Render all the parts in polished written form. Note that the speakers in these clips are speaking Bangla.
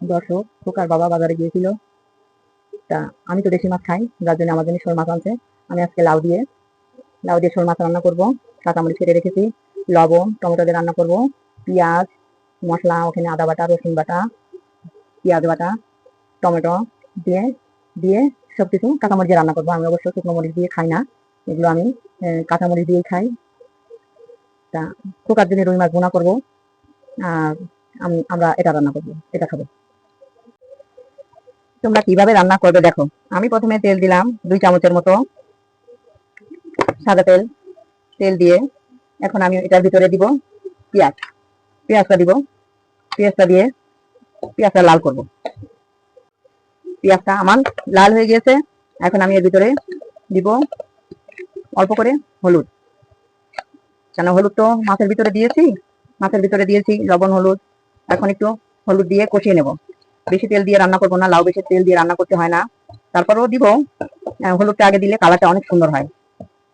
দর্শক, খোকার বাবা বাজারে গিয়েছিল। তা আমি তো দেশি মাছ খাই, যার জন্য আমার জন্য শোল মাছ আনছে। আমি আজকে লাউ দিয়ে শোল মাছ রান্না করব। কাঁচামরিচ কেটে রেখেছি, লবণ টমেটো দিয়ে রান্না করব। পেঁয়াজ, মশলা, ওখানে আদা বাটা, রসুন বাটা, পেঁয়াজ বাটা, টমেটো দিয়ে দিয়ে সবকিছু কাঁচামরিচ দিয়ে রান্না করবো। আমি অবশ্য শুকনো মরিচ দিয়ে খাই না, এগুলো আমি কাঁচামরিচ দিয়েই খাই। তা খোকার জন্য রুই মাছ ভুনা করবো, আর আমরা এটা রান্না করবো, এটা খাবো। তোমরা কিভাবে রান্না করবে দেখো। আমি প্রথমে তেল দিলাম 2 চামচের মতো, সাদা তেল। তেল দিয়ে এখন আমি এটার ভিতরে দিব পেঁয়াজটা দিব। পেঁয়াজটা দিয়ে পেঁয়াজটা লাল করব। পেঁয়াজটা আমার লাল হয়ে গেছে। এখন আমি এর ভিতরে দিব অল্প করে হলুদ, কেন হলুদ তো মাছের ভিতরে দিয়েছি লবণ হলুদ। এখন একটু হলুদ দিয়ে কষিয়ে নেব। বেশি তেল দিয়ে রান্না করবো না, লাউ বেশি তেল দিয়ে রান্না করতে হয় না। তারপরেও দিব, হলুদটা আগে দিলে কালারটা অনেক সুন্দর হয়।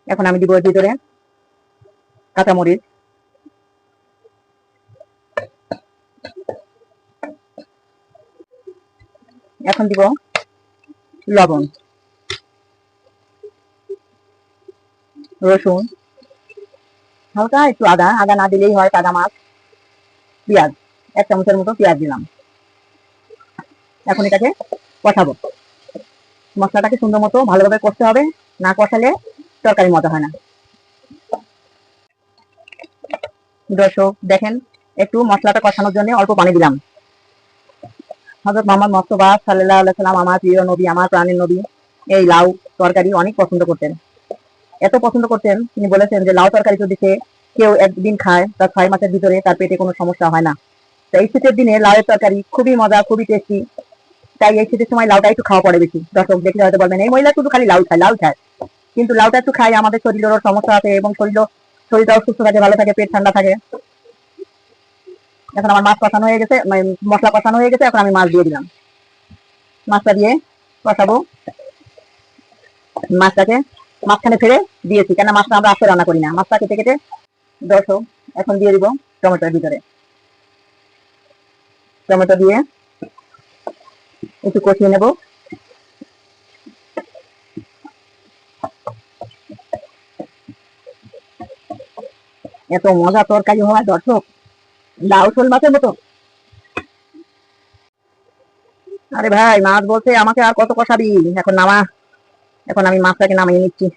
এখন আমি দিব এর ভিতরে কাঁচামরিচ, এখন দিব লবণ, রসুন, হালকা একটু আদা না দিলেই হয়, কাদা মাছ, পেঁয়াজ 1 চামচের মতো পেঁয়াজ দিলাম। এখন এটাকে কষাবো। মশলাটাকে সুন্দর মতো ভালোভাবে কষতে হবে, না কষালে তরকারি মজা হয় না। দর্শক দেখেন, একটু মশলাটা কষানোর জন্য অল্প পানি দিলাম। হযরত মুহাম্মদ মুস্তাফা সাল্লাল্লাহু আলাইহি সাল্লাম, আমার প্রিয় নবী, আমার প্রাণের নবী, এই লাউ তরকারি অনেক পছন্দ করতেন। এত পছন্দ করতেন, তিনি বলেছেন যে লাউ তরকারি যদি কেউ একদিন খায়, তার 6 মাসের ভিতরে তার পেটে কোনো সমস্যা হয় না। তো এই শীতের দিনে লাউয়ের তরকারি খুবই মজা, খুবই টেস্টি। তাই এই শীতের সময় লাউটা একটু খাওয়া পড়ে বেশি। দর্শক দেখলে হয়তো বলবেন এই মহিলা শুধু খালি লাউ খায়। কিন্তু লাউটা একটু খাই, আমাদের শরীরেরও সমস্যা আছে এবং শরীরটাও সুস্থ থাকে, ভালো থাকে, পেট ঠান্ডা থাকে। এখন আমার মাছ কষানো হয়ে গেছে, মশলা কষানো হয়ে গেছে। এখন আমি মাছ দিয়ে দিলাম। মাছটা দিয়ে কষাবো। মাছটাকে মাঝখানে ফেলে দিয়েছি, কেন মাছটা আমরা আস্তে রান্না করি না, মাছটা কেটে কেটে। দর্শক এখন দিয়ে দিব টমেটোর ভিতরে। টমেটো দিয়ে একটু কষিয়ে নেব। এত মজা তরকারি হয় দর্শক, লাউ শোল মাছের মতো। আরে ভাই, মাছ বলছে আমাকে আর কত কষাবি, এখন নামা। এখন আমি মাছটাকে নামিয়ে নিচ্ছি।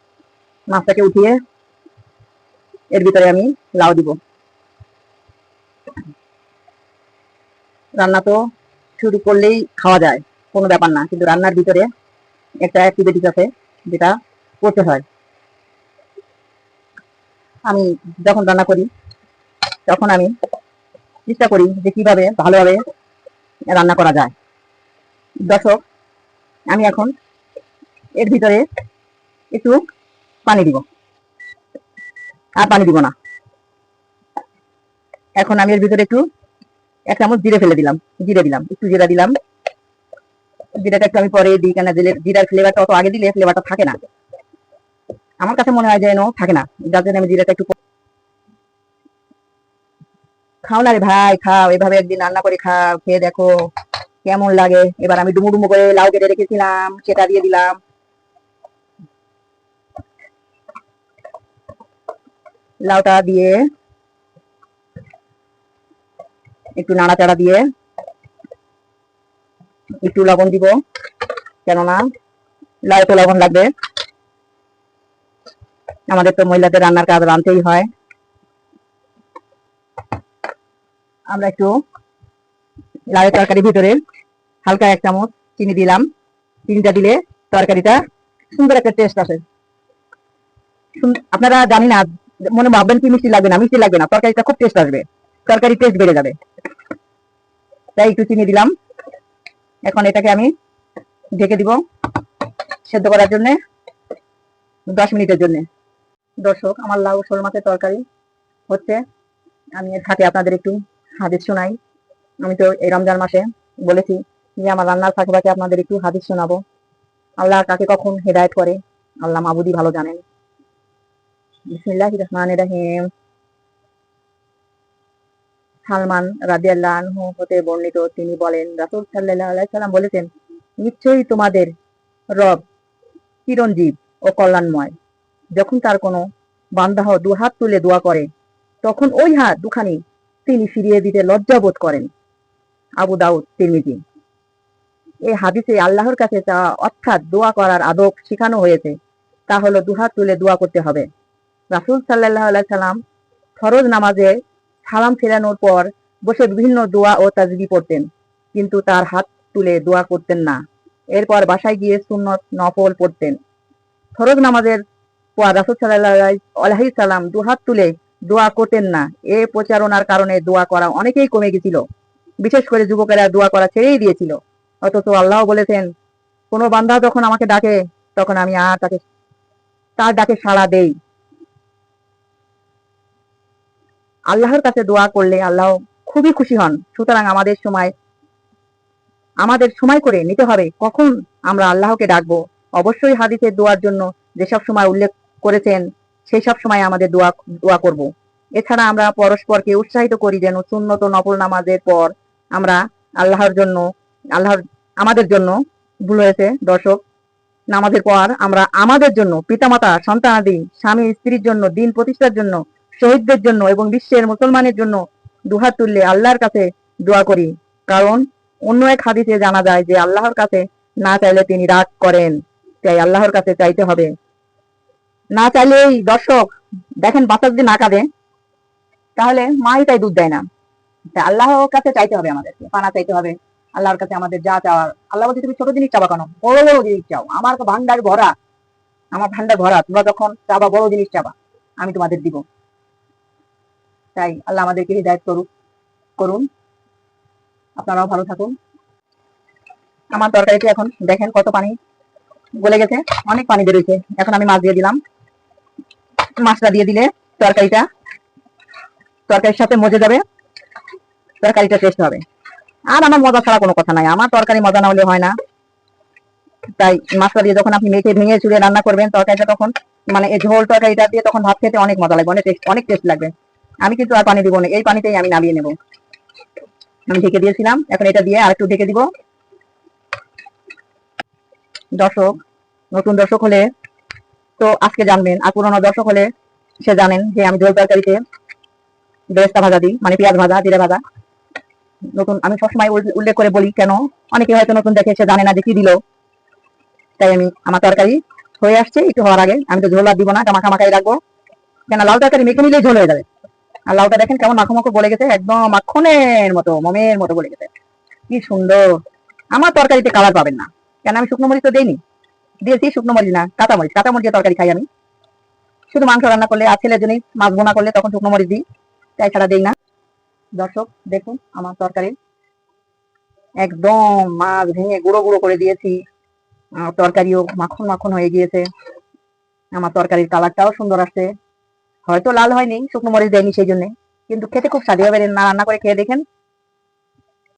মাছটাকে উঠিয়ে এর ভিতরে আমি লাউ দিব। রান্না তো শুরু করলেই খাওয়া যায়, কোনো ব্যাপার না, কিন্তু রান্নার ভিতরে একটা অ্যাক্টিভিটিস আছে যেটা করতে হয়। আমি যখন রান্না করি তখন আমি চেষ্টা করি যে কিভাবে ভালোভাবে রান্না করা যায়। দর্শক, আমি এখন এর ভিতরে একটু পানি দিব, আর পানি দিব না। এখন আমি এর ভিতরে একটু 1 চামচ জিরে দিলাম, একটু জিরা দিলাম। জিরাটা একটু আমি পরে দিই, কেন দিলে জিরার ফ্লেভারটা অত আগে দিলে ফ্লেভারটা থাকে না, আমার কাছে মনে হয় যেন থাকে না, যার জন্য আমি জিরাটা একটু। খাও না রে ভাই, খাও, এভাবে একদিন রান্না করে খাও, খেয়ে দেখো কেমন লাগে। এবার আমি ডুমো ডুমো করে লাউ কেটে রেখেছিলাম, সেটা দিয়ে দিলাম। লাউটা দিয়ে একটু নাড়াচাড়া দিয়ে একটু লবণ দিব, কেননা লাউ তো লবণ লাগবে। আমাদের তো মহিলাদের রান্নার কাজ রাঁধতেই হয়। আমরা একটু লাউয়ের তরকারির ভিতরে হালকা 1 চামচ চিনি দিলাম। চিনিটা দিলে তরকারিটা সুন্দর একটা টেস্ট আসে। আপনারা জানি না, মনে ভাববেন কি মিষ্টি লাগবে না, তরকারিটা খুব টেস্ট আসবে, তরকারি টেস্ট বেড়ে যাবে। তাই একটু চিনি দিলাম। এখন এটাকে আমি ঢেকে দিব সেদ্ধ করার জন্য 10 মিনিটের জন্য। দর্শক, আমার লাউ শোল মাছের তরকারি হচ্ছে। আমি এর সাথে আপনাদের একটু হাদিস শোনাই। আমি তো এই রমজান মাসে বলেছি যে আমার রান্নার ফাঁকে ফাঁকে আপনাদের একটু হাদিস শোনাবো। আল্লাহ কাকে কখন হেদায়েত করে আল্লাহ মাবুদি ভালো জানেন। বিসমিল্লাহির রহমানির রহিম। সালমান রাদিয়াল্লাহু আনহু হতে বর্ণিত, তিনি বলেন, রাসূল সাল্লাল্লাহু আলাইহি সাল্লাম বলেছেন, নিশ্চয়ই তোমাদের রব চিরঞ্জীব ও কল্যাণময়। যখন তার কোনো বান্দা দুহাত তুলে দোয়া করে, তখন ওই হাত দুখানি তিনি ফিরিয়ে দিতে লজ্জা বোধ করেন। আবু দাউদ, তিরমিজি। এই হাদিসে আল্লাহর কাছে চাওয়া অর্থাৎ দোয়া করার আদব শেখানো হয়েছে। তা হলো দুহাত তুলে দোয়া করতে হবে। রাসূল সাল্লাল্লাহু আলাইহি সাল্লাম ফরজ নামাজে সালাম ফেরানোর পর বসে বিভিন্ন দোয়া ও তাজবি পড়তেন, কিন্তু তার হাত তুলে দোয়া করতেন না। এরপর বাসায় গিয়ে সুন্নত নফল পড়তেন। ফরজ নামাজের পর রাসূল সাল্লাল্লাহু আলাইহি সাল্লাম দুহাত তুলে দোয়া করতেন না। এই প্রচারণার কারণে দোয়া করা অনেকেই কমে গেছিল, বিশেষ করে যুবকেরা দোয়া করা ছেড়েই দিয়েছিল। অথচ আল্লাহ বলেছেন, কোনো বান্দা যখন আমাকে ডাকে, তখন আমি তার ডাকে সাড়া দেই। আল্লাহর কাছে দোয়া করলে আল্লাহ খুবই খুশি হন। সুতরাং আমাদের সময় করে নিতে হবে কখন আমরা আল্লাহকে ডাকবো। অবশ্যই হাদিসের দোয়ার জন্য যেসব সময় উল্লেখ করেছেন, সেই সব সময় আমাদের দোয়া করব। এছাড়া আমরা পরস্পরকে উৎসাহিত করি যেন সুন্নত ও নফল নামাজের পর আমরা আমাদের জন্য ভুল হয়েছে দর্শক, নামাজের পর আমরা আমাদের জন্য, পিতামাতা, সন্তানাদি, স্বামী স্ত্রীর জন্য, দিন প্রতিষ্ঠার জন্য, শহীদদের জন্য এবং বিশ্বের মুসলমানের জন্য দুহাত তুললে আল্লাহর কাছে দোয়া করি। কারণ অন্য এক হাদিসে জানা যায় যে আল্লাহর কাছে না চাইলে তিনি রাগ করেন। তাই আল্লাহর কাছে চাইতে হবে। না চাইলেই দর্শক দেখেন, বাচ্চা যদি না কাঁদে তাহলে মাই তাই দুধ দেয় না। তাই আল্লাহর কাছে চাইতে হবে, আমাদেরকে পানা চাইতে হবে। আল্লাহর কাছে আমাদের যা চাওয়ার, আল্লাহ বলছে তুমি ছোট জিনিস চাবা কেন, বড় বড় জিনিস চাও। আমার ভান্ডার ভরা, তোমরা যখন চাবা বড় জিনিস চাবা, আমি তোমাদের দিব। তাই আল্লাহ আমাদেরকে হিদায়াত করুন। আপনারাও ভালো থাকুন। আমার তরকারিতে এখন দেখেন কত পানি গলে গেছে, অনেক পানি বেরোয়েছে। এখন আমি মাছ দিয়ে দিলাম। মাছটা দিয়ে দিলে তরকারির সাথে মজে যাবে, তরকারিটা টেস্ট হবে। আর আমার মজা ছাড়া কোনো কথা নাই, আমার তরকারি মজা না হলে হয় না। তাই মাছটা দিয়ে যখন আপনি ভেঙে চুড়ে রান্না করবেন তরকারিটা, তখন মানে এই ঝোল তরকারিটা দিয়ে তখন ভাত খেতে অনেক মজা লাগবে, অনেক টেস্ট লাগবে। আমি কিন্তু আর পানি দিব না, এই পানিতেই আমি নামিয়ে নেব। আমি ঢেকে দিয়েছিলাম, এখন এটা দিয়ে আর একটু ঢেকে দিব। দর্শক, নতুন দর্শক হলে তো আজকে জানবেন, আর পুরনো দর্শক হলে সে জানেন যে আমি ঝোল তরকারিতে বেরেস্তা ভাজা দিই, মানে পেঁয়াজ ভাজা, জিরে ভাজা। নতুন আমি সবসময় উল্লেখ করে বলি, কেন অনেকে হয়তো নতুন দেখে সে জানে না যে কি দিল। তাই আমার তরকারি হয়ে আসছে, একটু হওয়ার আগে আমি তো ঝোল আর দিব না, মাখামাখাই রাখবো। কেন লাউ তরকারি মেখে নিলেই ঝোল হয়ে যাবে। আর লাউটা দেখেন কেমন মাখো বলে গেছে, একদম মাখনের মতো, মোমের মতো বলে গেছে, কি সুন্দর। আমার তরকারিতে কালার পাবেন না, কেন আমি শুকনো মরিচ তো দিয়েছি শুকনো মরিচ না, কাঁচামরিচ দিয়ে তরকারি খাই আমি। শুধু মাংস রান্না করলে আর ছেলের জন্য মাছ বোনা করলে তখন শুকনো মরিচ দিই, তাই ছাড়া দিই না। দর্শক দেখুন, আমার তরকারি একদম মাছ ভেঙে গুঁড়ো গুঁড়ো করে দিয়েছি, তরকারিও মাখন মাখন হয়ে গিয়েছে। আমার তরকারির কালারটাও সুন্দর আসছে। হয়তো লাল হয়নি, শুকনো মরিচ দেয়নি সেই জন্য, কিন্তু খেতে খুব স্বাদ হবে। না রান্না করে খেয়ে দেখেন,